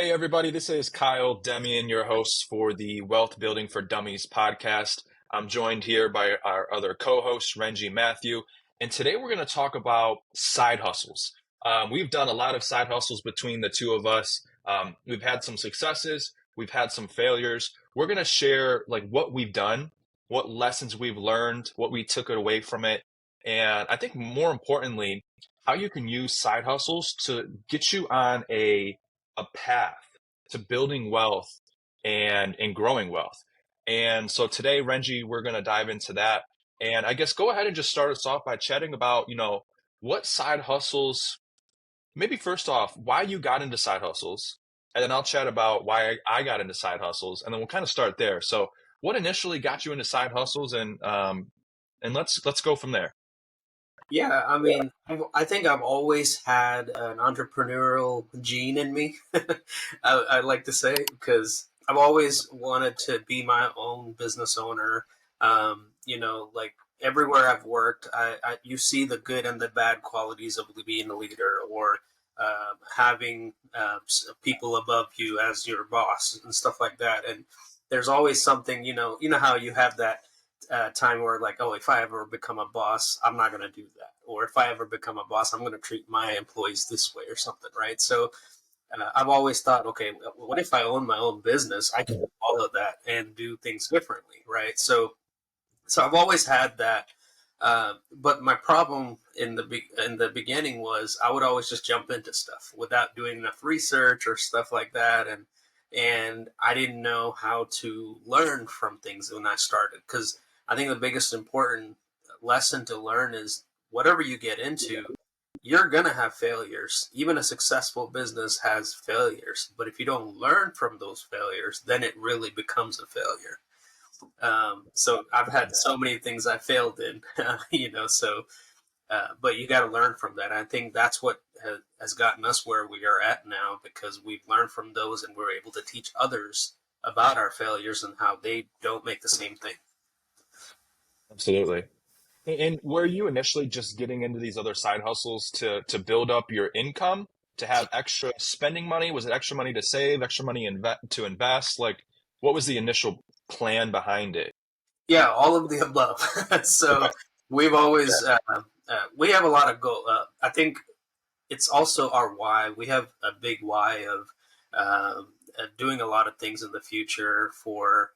Hey, everybody, this is Kyle Demian, your host for the Wealth Building for Dummies podcast. I'm joined here by our other co host, Renji Matthew. And today we're going to talk about side hustles. We've done a lot of side hustles between the two of us. We've had some successes, we've had some failures. We're going to share like what we've done, what lessons we've learned, what we took away from it. And I think more importantly, how you can use side hustles to get you on a path to building wealth and growing wealth. And so today, Renji, we're going to dive into that. And I guess go ahead and just start us off by chatting about, what side hustles, maybe first off, why you got into side hustles. And then I'll chat about why I got into side hustles. And then we'll kind of start there. So what initially got you into side hustles and let's go from there. Yeah, I mean, I think I've always had an entrepreneurial gene in me. I like to say because I've always wanted to be my own business owner. Like everywhere I've worked, you see the good and the bad qualities of being a leader or having people above you as your boss and stuff like that. And there's always something, you know how you have that time where like, oh, if I ever become a boss, I'm not going to do that. Or if I ever become a boss, I'm going to treat my employees this way or something, right? So I've always thought, okay, what if I own my own business? I can follow that and do things differently, right? So I've always had that. But my problem in the beginning was I would always just jump into stuff without doing enough research or stuff like that, and I didn't know how to learn from things when I started because I think the biggest important lesson to learn is whatever you get into, you're gonna have failures. Even a successful business has failures, but if you don't learn from those failures, then it really becomes a failure. So I've had so many things I failed in, but you got to learn from that. I think that's what has gotten us where we are at now because we've learned from those and we're able to teach others about our failures and how they don't make the same thing. Absolutely. And were you initially just getting into these other side hustles to build up your income, to have extra spending money? Was it extra money to save, extra money to invest? Like, what was the initial plan behind it? Yeah, all of the above. So Okay. we've always we have a lot of goal. I think it's also our why. We have a big why of doing a lot of things in the future for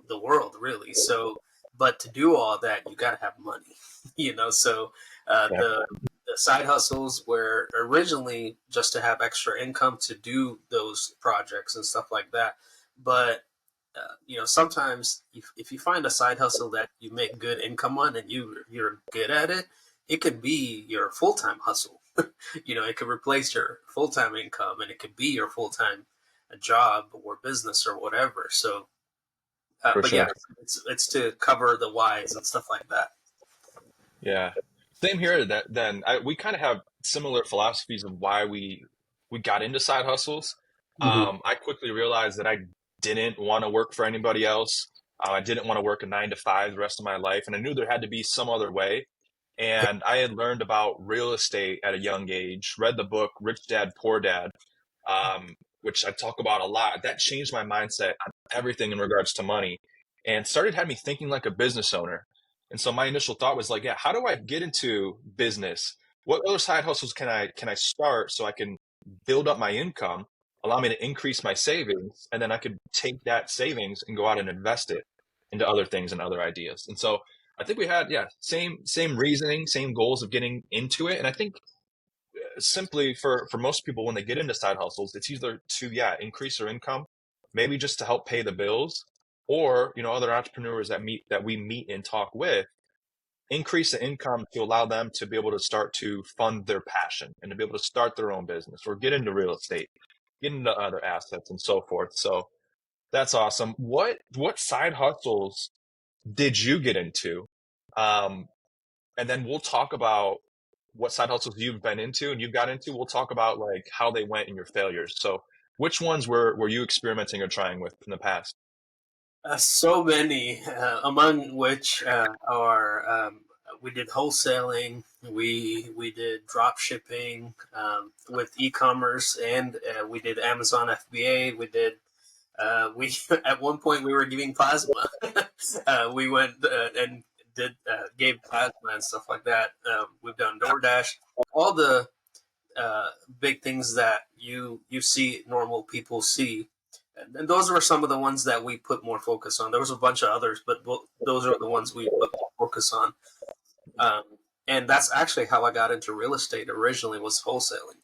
the world, really. So, but to do all that, you got to have money, So uh, Yeah, the the side hustles were originally just to have extra income to do those projects and stuff like that. But sometimes if you find a side hustle that you make good income on and you're good at it, it could be your full time hustle. It could replace your full time income, and it could be your full time job or business or whatever. So, for but yeah, sure. it's to cover the whys and stuff like that. Yeah. Same here. We kind of have similar philosophies of why we got into side hustles. Hmm. I quickly realized that I didn't want to work for anybody else. I didn't want to work a 9 to 5 the rest of my life, and I knew there had to be some other way. And I had learned about real estate at a young age, read the book Rich Dad Poor Dad, which I talk about a lot. That changed my mindset on everything in regards to money and started had me thinking like a business owner. And so my initial thought was like, yeah, how do I get into business? What other side hustles can I start so I can build up my income, allow me to increase my savings, and then I could take that savings and go out and invest it into other things and other ideas. And so I think we had, yeah, same reasoning, same goals of getting into it. And I think simply for most people when they get into side hustles, it's either to, yeah, increase their income, maybe just to help pay the bills, or other entrepreneurs that we meet and talk with, increase the income to allow them to be able to start to fund their passion and to be able to start their own business or get into real estate, get into other assets and so forth. So that's awesome. What side hustles did you get into? Um, and then we'll talk about what side hustles you've been into and you've got into. We'll talk about like how they went and your failures. So which ones were you experimenting or trying with in the past? So many, among which are we did wholesaling. We did drop shipping with e-commerce, and we did Amazon FBA. We at one point we were giving plasma. We went and did gave plasma and stuff like that. We've done DoorDash, all the big things that you see normal people see, and those were some of the ones that we put more focus on. There was a bunch of others, but those are the ones we put more focus on. Um, and that's actually how I got into real estate originally, was wholesaling.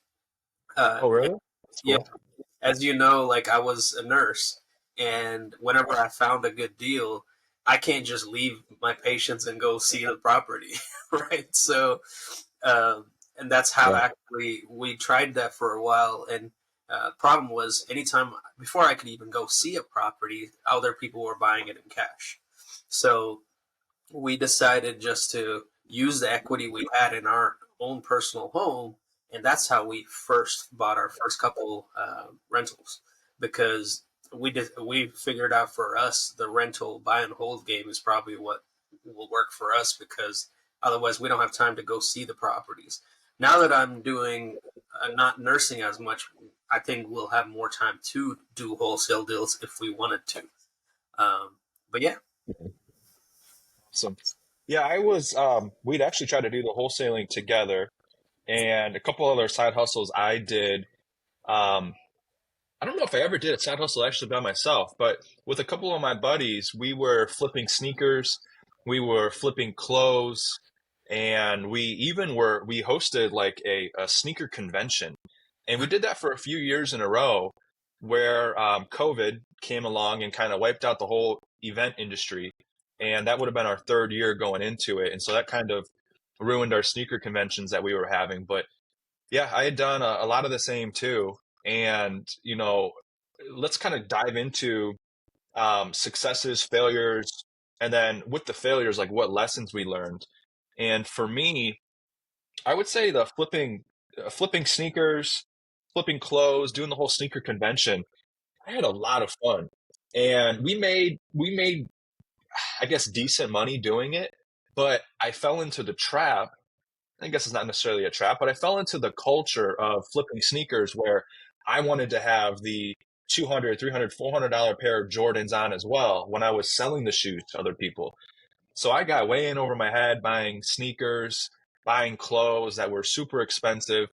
Oh, really? That's Yeah, cool. as you know, like I was a nurse, and whenever I found a good deal, I can't just leave my patients and go see the property, right? So, and that's how Yeah. actually we tried that for a while. And problem was, anytime before I could even go see a property, other people were buying it in cash. So we decided just to use the equity we had in our own personal home, and that's how we first bought our first couple rentals, because we figured out for us the rental buy and hold game is probably what will work for us, because otherwise we don't have time to go see the properties. Now that I'm doing not nursing as much, I think we'll have more time to do wholesale deals if we wanted to. But yeah. Awesome. Yeah, we'd actually tried to do the wholesaling together and a couple other side hustles I did. Um, I don't know if I ever did a side hustle actually by myself, but with a couple of my buddies, we were flipping sneakers, we were flipping clothes, and we hosted like a sneaker convention. And we did that for a few years in a row where COVID came along and kind of wiped out the whole event industry. And that would have been our third year going into it. And so that kind of ruined our sneaker conventions that we were having. But yeah, I had done a lot of the same too. And, let's kind of dive into successes, failures, and then with the failures, like what lessons we learned. And for me, I would say the flipping sneakers, flipping clothes, doing the whole sneaker convention. I had a lot of fun, and we made I guess decent money doing it. But I fell into the trap. I guess it's not necessarily a trap, but I fell into the culture of flipping sneakers where I wanted to have the 200, 300, $400 pair of Jordans on as well when I was selling the shoes to other people. So I got way in over my head buying sneakers, buying clothes that were super expensive,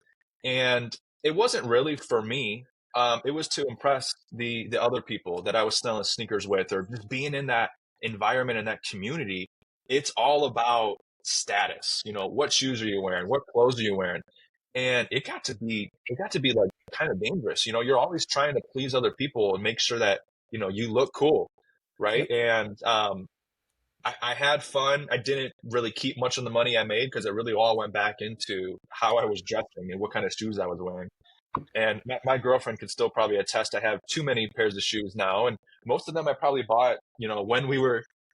and it wasn't really for me. It was to impress the other people that I was selling sneakers with, or just being in that environment and that community. It's all about status. What shoes are you wearing? What clothes are you wearing? And it got to be like kind of dangerous. You're always trying to please other people and make sure that you look cool, right? And I had fun. I didn't really keep much of the money I made because it really all went back into how I was dressing and what kind of shoes I was wearing. And my girlfriend could still probably attest. I have too many pairs of shoes now, and most of them I probably bought,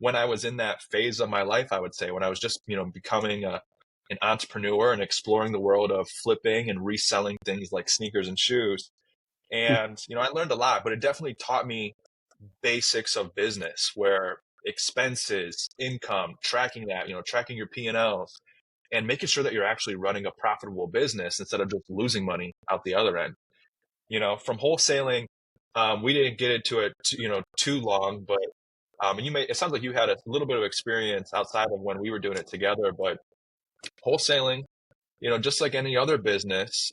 when I was in that phase of my life. I would say when I was just, becoming an entrepreneur and exploring the world of flipping and reselling things like sneakers and shoes. And I learned a lot, but it definitely taught me basics of business where expenses, income, tracking that, tracking your P&Ls and making sure that you're actually running a profitable business instead of just losing money out the other end. From wholesaling, we didn't get into it too long, but it sounds like you had a little bit of experience outside of when we were doing it together, but wholesaling, just like any other business,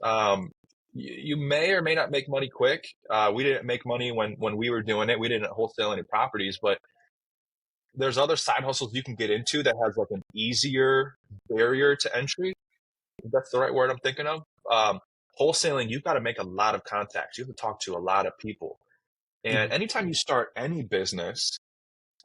you may or may not make money quick. We didn't make money when we were doing it. We didn't wholesale any properties, but there's other side hustles you can get into that has like an easier barrier to entry. If that's the right word I'm thinking of. Wholesaling, you've got to make a lot of contacts. You have to talk to a lot of people. And Mhm. anytime you start any business,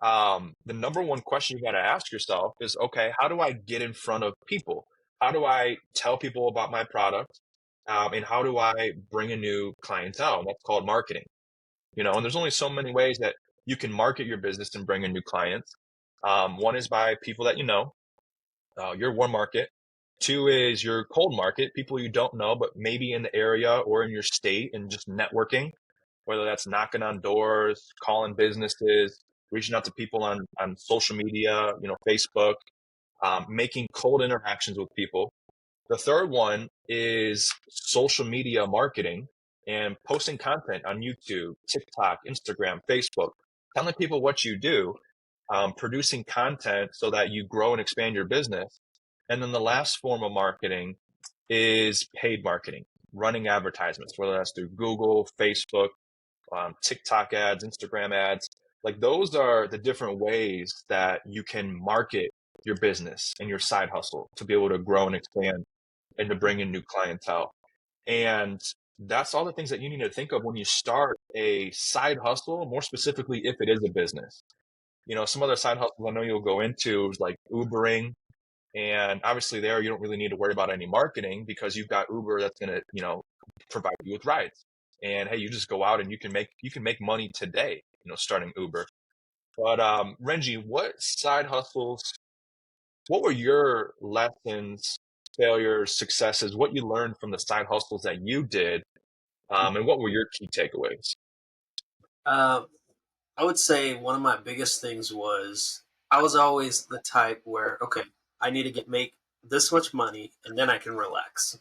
the number one question you got to ask yourself is, okay, how do I get in front of people? How do I tell people about my product? And how do I bring a new clientele? And that's called marketing. And there's only so many ways that you can market your business and bring in new clients. One is by people that your warm market. Two is your cold market, people you don't know, but maybe in the area or in your state and just networking, whether that's knocking on doors, calling businesses, reaching out to people on social media, Facebook. making cold interactions with people. The third one is social media marketing and posting content on YouTube, TikTok, Instagram, Facebook, telling people what you do, producing content so that you grow and expand your business. And then the last form of marketing is paid marketing, running advertisements, whether that's through Google, Facebook, TikTok ads, Instagram ads. Like those are the different ways that you can market your business and your side hustle to be able to grow and expand and to bring in new clientele. And that's all the things that you need to think of when you start a side hustle, more specifically, if it is a business. Some other side hustles I know you'll go into is like Ubering. And obviously there you don't really need to worry about any marketing because you've got Uber that's going to, provide you with rides. And hey, you just go out and you can make money today, starting Uber. But Renji, what were your lessons, failures, successes, what you learned from the side hustles that you did, and what were your key takeaways? Uh, I would say one of my biggest things was I was always the type where, okay, I need to make this much money and then I can relax.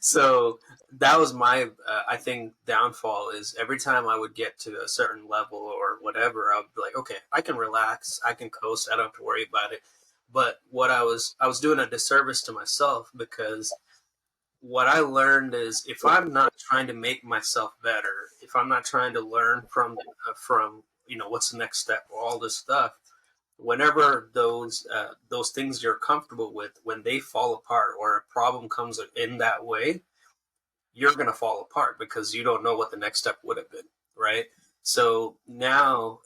So that was my, I think, downfall is every time I would get to a certain level or whatever, I would be like, okay, I can relax, I can coast, I don't have to worry about it. But I was doing a disservice to myself because what I learned is if I'm not trying to make myself better, if I'm not trying to learn from what's the next step, all this stuff, whenever those things you're comfortable with, when they fall apart or a problem comes in that way, you're gonna fall apart because you don't know what the next step would have been, right? So now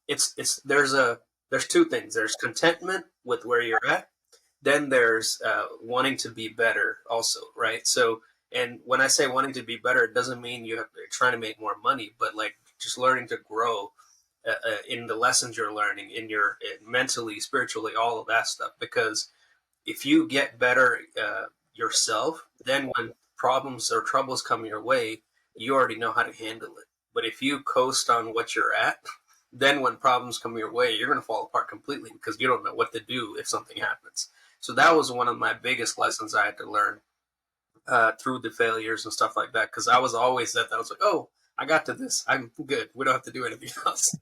it's there's two things. There's contentment with where you're at, then there's wanting to be better also, right? So, and when I say wanting to be better, it doesn't mean you're trying to make more money, but like just learning to grow in the lessons you're learning, in your mentally, spiritually, all of that stuff. Because if you get better yourself, then when problems or troubles come your way, you already know how to handle it. But if you coast on what you're at, then when problems come your way, you're going to fall apart completely because you don't know what to do if something happens. So that was one of my biggest lessons I had to learn through the failures and stuff like that. Because I was always that I was like, oh, I got to this. I'm good. We don't have to do anything else,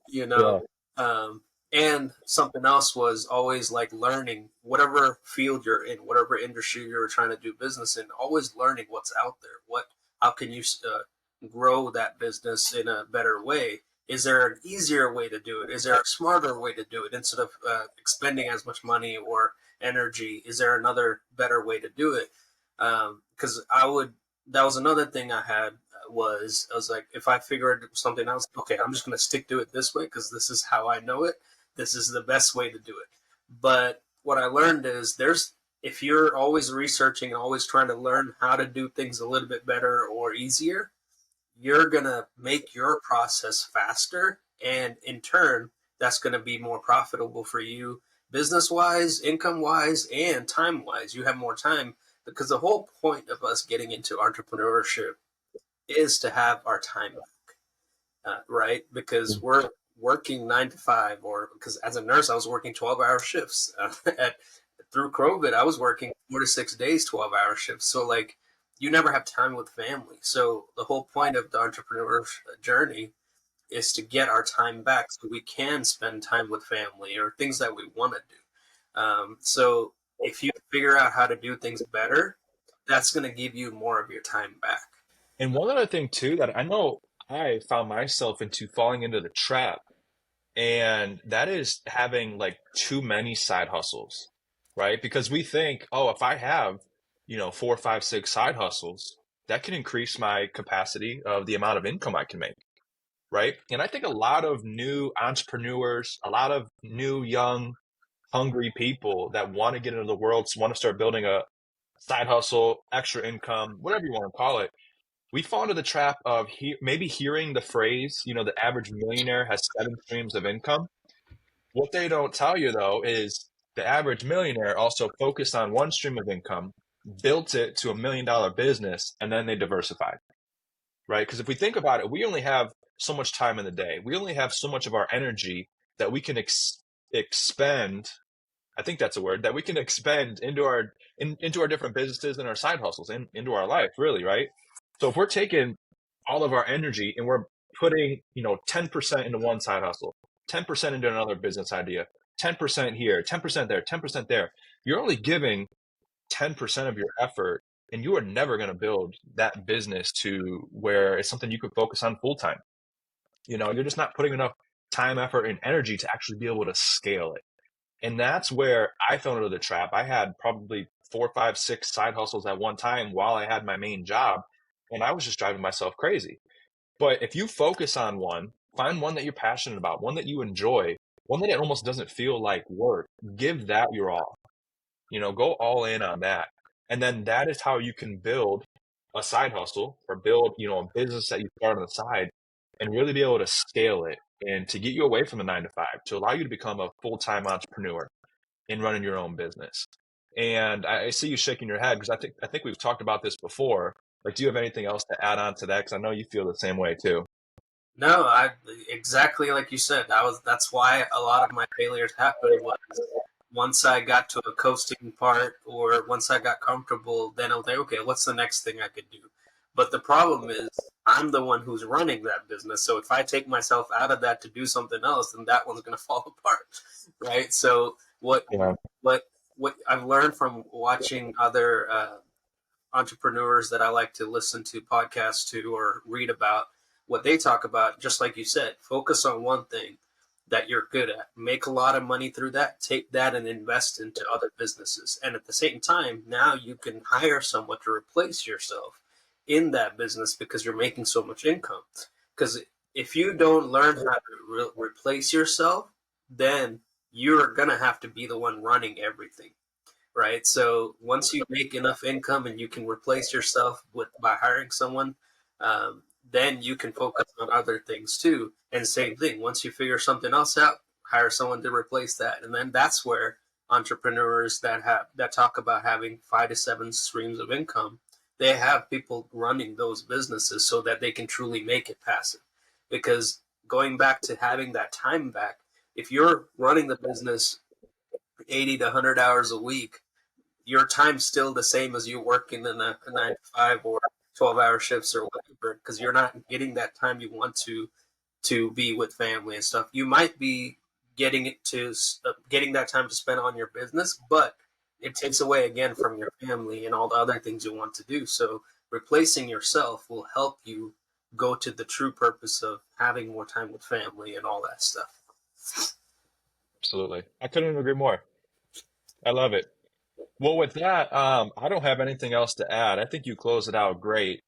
you know. Yeah. Um, and something else was always like learning whatever field you're in, whatever industry you're trying to do business in. Always learning what's out there. How can you grow that business in a better way? Is there an easier way to do it? Is there a smarter way to do it instead of expending as much money or energy? Is there another better way to do it? Because that was another thing I had was I was like, if I figured something else, okay, I'm just going to stick to it this way because this is how I know it. This is the best way to do it. But what I learned is if you're always researching and always trying to learn how to do things a little bit better or easier, you're going to make your process faster. And in turn, that's going to be more profitable for you business wise, income wise, and time wise. You have more time because the whole point of us getting into entrepreneurship is to have our time back, right? Because we're working 9 to 5, or because as a nurse, I was working 12-hour shifts. Through COVID, I was working 4 to 6 days, 12-hour shifts. So, like, you never have time with family. So, the whole point of the entrepreneur journey is to get our time back so we can spend time with family or things that we want to do. So, if you figure out how to do things better, that's going to give you more of your time back. And one other thing too that I know I found myself into falling into the trap, and that is having like too many side hustles, right? Because we think, oh, if I have, four, five, six side hustles, that can increase my capacity of the amount of income I can make, right? And I think a lot of new entrepreneurs, a lot of new, young, hungry people that want to get into the world, want to start building a side hustle, extra income, whatever you want to call it, we fall into the trap of maybe hearing the phrase, the average millionaire has 7 streams of income. What they don't tell you, though, is the average millionaire also focused on one stream of income, built it to $1 million business, and then they diversified, right? Because if we think about it, we only have so much time in the day. We only have so much of our energy that we can expend I think that's a word that we can expend into into our different businesses and our side hustles and into our life, really, right? So if we're taking all of our energy and we're putting, 10% into one side hustle, 10% into another business idea, 10% here, 10% there, 10% there, you're only giving 10% of your effort, and you are never going to build that business to where it's something you could focus on full time. You're just not putting enough time, effort, and energy to actually be able to scale it. And that's where I fell into the trap. I had probably four, five, six side hustles at one time while I had my main job, and I was just driving myself crazy. But if you focus on one, find one that you're passionate about, one that you enjoy, one that it almost doesn't feel like work, give that your all. Go all in on that. And then that is how you can build a side hustle or build, a business that you start on the side and really be able to scale it and to get you away from the 9 to 5, to allow you to become a full-time entrepreneur in running your own business. And I see you shaking your head because I think we've talked about this before. Like, do you have anything else to add on to that? Because I know you feel the same way too. No, I exactly like you said. That's why a lot of my failures happened. Was once I got to a coasting part, or once I got comfortable, then I was like, okay, what's the next thing I could do? But the problem is, I'm the one who's running that business. So if I take myself out of that to do something else, then that one's going to fall apart, right? So Yeah. what what I've learned from watching other entrepreneurs that I like to listen to podcasts to or read about, what they talk about, just like you said, focus on one thing that you're good at, make a lot of money through that, take that and invest into other businesses. And at the same time, now you can hire someone to replace yourself in that business because you're making so much income. Because if you don't learn how to replace yourself, then you're going to have to be the one running everything, right? So once you make enough income and you can replace yourself with by hiring someone, then you can focus on other things too. And same thing, once you figure something else out, hire someone to replace that, and then that's where entrepreneurs that talk about having 5 to 7 streams of income, they have people running those businesses so that they can truly make it passive. Because going back to having that time back, if you're running the business 80 to 100 hours a week, your time's still the same as you working in a 9 to 5 or 12-hour shifts or whatever, because you're not getting that time you want to be with family and stuff. You might be getting that time to spend on your business, but it takes away again from your family and all the other things you want to do. So replacing yourself will help you go to the true purpose of having more time with family and all that stuff. Absolutely. I couldn't agree more. I love it. Well, with that, I don't have anything else to add. I think you closed it out great.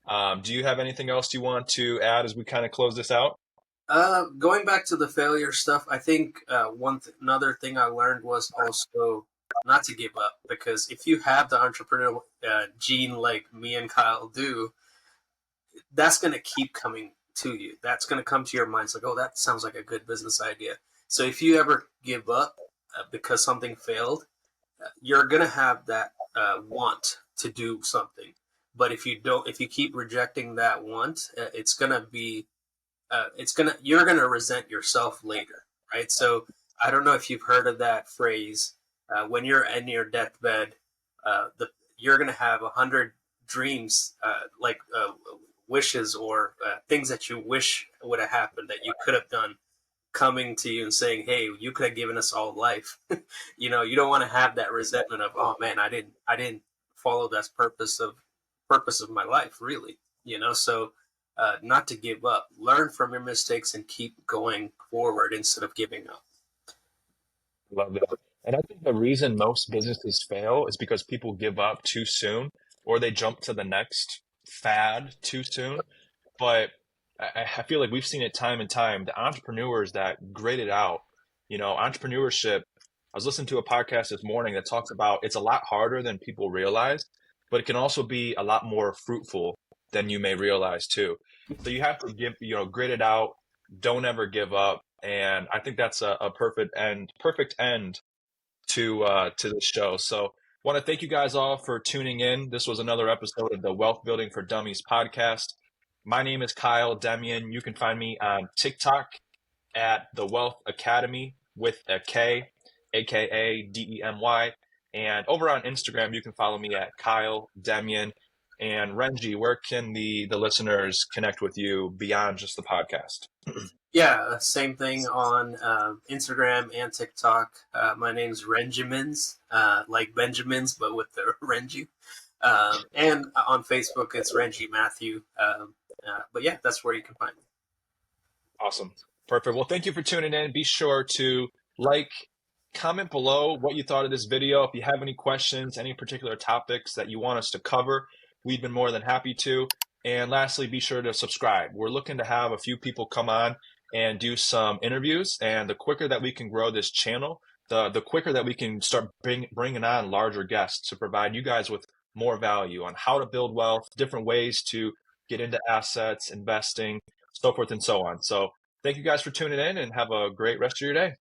Do you have anything else you want to add as we kind of close this out? Going back to the failure stuff, I think another thing I learned was also not to give up, because if you have the entrepreneurial gene like me and Kyle do, that's going to keep coming to you. That's going to come to your mind. It's like, oh, that sounds like a good business idea. So if you ever give up because something failed, you're going to have that want to do something. But if you don't, if you keep rejecting that want, it's going to be you're gonna resent yourself later, right? So I don't know if you've heard of that phrase. When you're in your deathbed, you're gonna have 100 dreams, wishes or things that you wish would have happened that you could have done, coming to you and saying, "Hey, you could have given us all life." You don't want to have that resentment of, "Oh man, I didn't follow that purpose of my life, really." So not to give up, learn from your mistakes and keep going forward instead of giving up. Love that. And I think the reason most businesses fail is because people give up too soon or they jump to the next fad too soon. But I feel like we've seen it time and time. The entrepreneurs that grit it out, entrepreneurship. I was listening to a podcast this morning that talks about it's a lot harder than people realize, but it can also be a lot more fruitful than you may realize too. So you have to grit it out. Don't ever give up. And I think that's a perfect end to the show. So want to thank you guys all for tuning in. This was another episode of the Wealth Building for Dummies podcast. My name is Kyle Demian. You can find me on TikTok at the Wealth Academy with a K. AKA DEMY. And over on Instagram, you can follow me at Kyle Demian. And Renji, where can the listeners connect with you beyond just the podcast? Yeah, same thing on Instagram and TikTok. My name's Renjimins, like Benjamins, but with the Renji. And on Facebook, it's Renji Matthew. But yeah, that's where you can find me. Awesome. Perfect. Well, thank you for tuning in. Be sure to like, comment below what you thought of this video. If you have any questions, any particular topics that you want us to cover, we've been more than happy to. And lastly, be sure to subscribe. We're looking to have a few people come on and do some interviews. And the quicker that we can grow this channel, the quicker that we can start bringing on larger guests to provide you guys with more value on how to build wealth, different ways to get into assets, investing, so forth and so on. So thank you guys for tuning in and have a great rest of your day.